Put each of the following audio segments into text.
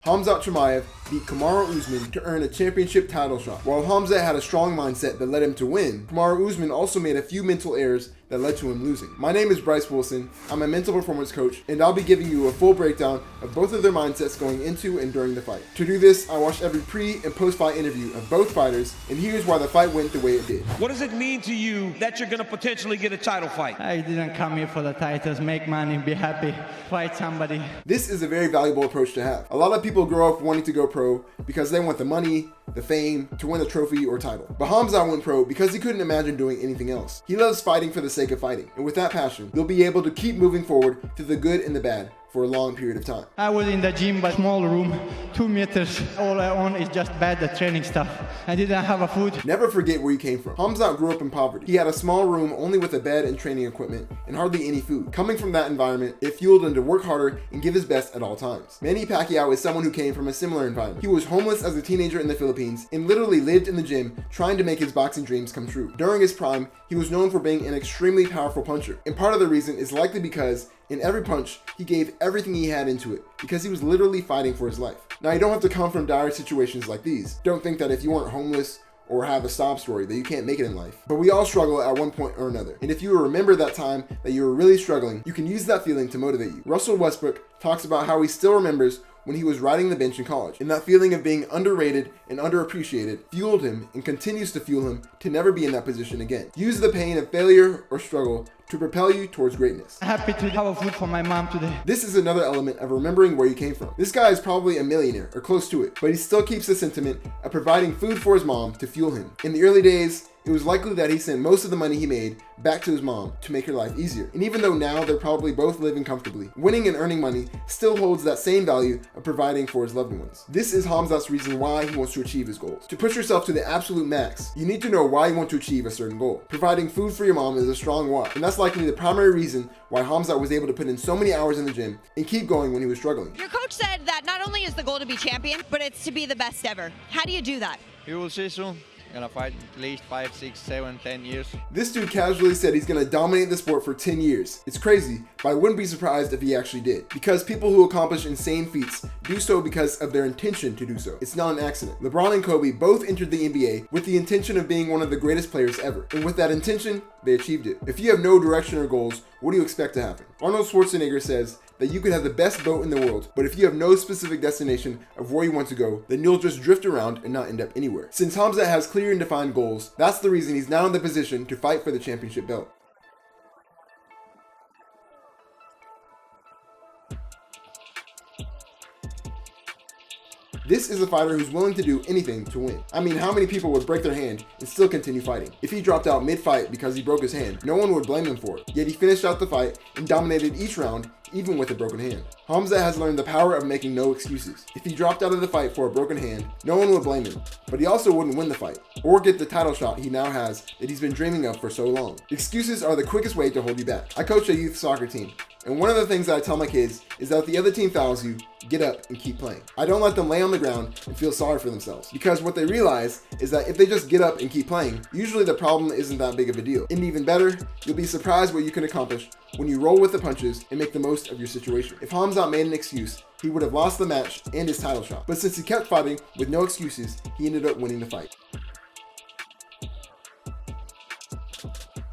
Khamzat Chimaev beat Kumaru Usman to earn a championship title shot. While Khamzat had a strong mindset that led him to win, Kumaru Usman also made a few mental errors that led to him losing. My name is Bryce. I'm a mental performance coach, and I'll be giving you a full breakdown of both of their mindsets going into and during the fight. To do this, I watched every pre- and post-fight interview of both fighters, and here's why the fight went the way it did. What does it mean to you that you're going to potentially get a title fight? I didn't come here for the titles, make money, be happy, fight somebody. This is a very valuable approach to have. A lot of people grow up wanting to go pro because they want the money, the fame, to win a trophy or title. But Khamzat went pro because he couldn't imagine doing anything else. He loves fighting for the sake of fighting, and with that passion, you'll be able to keep moving forward through the good and the bad for a long period of time. I was in the gym, but small room, 2 meters. All I own is just bad, the training stuff. I didn't have a food. Never forget where you came from. Khamzat grew up in poverty. He had a small room only with a bed and training equipment and hardly any food. Coming from that environment, it fueled him to work harder and give his best at all times. Manny Pacquiao is someone who came from a similar environment. He was homeless as a teenager in the Philippines and literally lived in the gym trying to make his boxing dreams come true. During his prime, he was known for being an extremely powerful puncher. And part of the reason is likely because in every punch, he gave everything he had into it because he was literally fighting for his life. Now, you don't have to come from dire situations like these. Don't think that if you weren't homeless or have a sob story that you can't make it in life. But we all struggle at one point or another. And if you remember that time that you were really struggling, you can use that feeling to motivate you. Russell Westbrook talks about how he still remembers when he was riding the bench in college. And that feeling of being underrated and underappreciated fueled him and continues to fuel him to never be in that position again. Use the pain of failure or struggle to propel you towards greatness. Happy to have a food for my mom today. This is another element of remembering where you came from. This guy is probably a millionaire or close to it, but he still keeps the sentiment of providing food for his mom to fuel him. In the early days, it was likely that he sent most of the money he made back to his mom to make her life easier. And even though now they're probably both living comfortably, winning and earning money still holds that same value of providing for his loved ones. This is Khamzat's reason why he wants to achieve his goals. To push yourself to the absolute max, you need to know why you want to achieve a certain goal. Providing food for your mom is a strong why, and that's likely the primary reason why Khamzat was able to put in so many hours in the gym and keep going when he was struggling. Your coach said that not only is the goal to be champion, but it's to be the best ever. How do you do that? You will see soon. Gonna fight at least 5, 6, 7, 10 years. This dude casually said he's gonna dominate the sport for 10 years. It's crazy, but I wouldn't be surprised if he actually did. Because people who accomplish insane feats do so because of their intention to do so. It's not an accident. LeBron and Kobe both entered the NBA with the intention of being one of the greatest players ever. And with that intention, they achieved it. If you have no direction or goals, what do you expect to happen? Arnold Schwarzenegger says that you could have the best boat in the world, but if you have no specific destination of where you want to go, then you'll just drift around and not end up anywhere. Since Khamzat has clear and defined goals, that's the reason he's now in the position to fight for the championship belt. This is a fighter who's willing to do anything to win. I mean, how many people would break their hand and still continue fighting? If he dropped out mid-fight because he broke his hand, no one would blame him for it. Yet he finished out the fight and dominated each round, even with a broken hand. Khamzat has learned the power of making no excuses. If he dropped out of the fight for a broken hand, no one would blame him, but he also wouldn't win the fight, or get the title shot he now has that he's been dreaming of for so long. Excuses are the quickest way to hold you back. I coach a youth soccer team, and one of the things that I tell my kids is that if the other team fouls you, get up and keep playing. I don't let them lay on the ground and feel sorry for themselves, because what they realize is that if they just get up and keep playing, usually the problem isn't that big of a deal. And even better, you'll be surprised what you can accomplish when you roll with the punches and make the most of your situation. If Khamzat made an excuse, he would have lost the match and his title shot. But since he kept fighting with no excuses, he ended up winning the fight.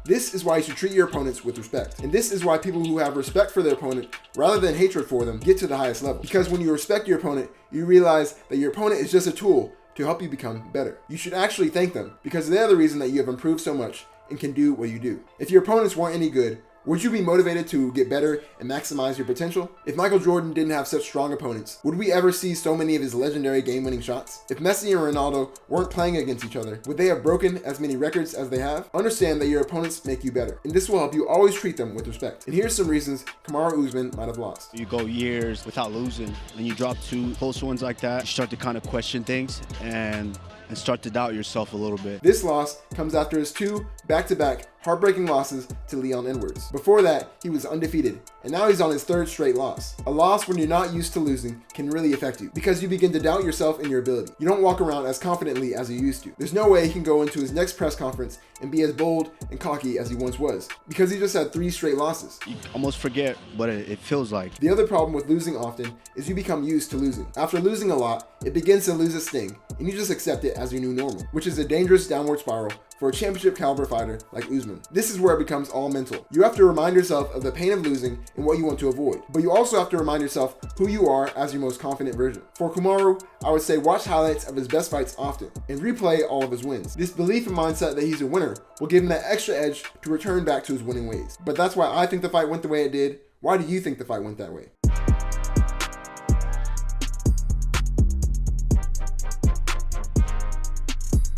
This is why you should treat your opponents with respect. And this is why people who have respect for their opponent rather than hatred for them get to the highest level. Because when you respect your opponent, you realize that your opponent is just a tool to help you become better. You should actually thank them because they're the reason that you have improved so much and can do what you do. If your opponents weren't any good, would you be motivated to get better and maximize your potential? If Michael Jordan didn't have such strong opponents, would we ever see so many of his legendary game-winning shots? If Messi and Ronaldo weren't playing against each other, would they have broken as many records as they have? Understand that your opponents make you better, and this will help you always treat them with respect. And here's some reasons Kumaru Usman might have lost. You go years without losing, and you drop 2 close ones like that, you start to kind of question things and start to doubt yourself a little bit. This loss comes after his 2 back-to-back heartbreaking losses to Leon Edwards. Before that, he was undefeated and now he's on his third straight loss. A loss when you're not used to losing can really affect you because you begin to doubt yourself and your ability. You don't walk around as confidently as you used to. There's no way he can go into his next press conference and be as bold and cocky as he once was because he just had 3 straight losses. You almost forget what it feels like. The other problem with losing often is you become used to losing. After losing a lot, it begins to lose its sting, and you just accept it as your new normal, which is a dangerous downward spiral for a championship caliber fighter like Usman. This is where it becomes all mental. You have to remind yourself of the pain of losing and what you want to avoid, but you also have to remind yourself who you are as your most confident version. For Kumaru, I would say watch highlights of his best fights often and replay all of his wins. This belief and mindset that he's a winner will give him that extra edge to return back to his winning ways. But that's why I think the fight went the way it did. Why do you think the fight went that way?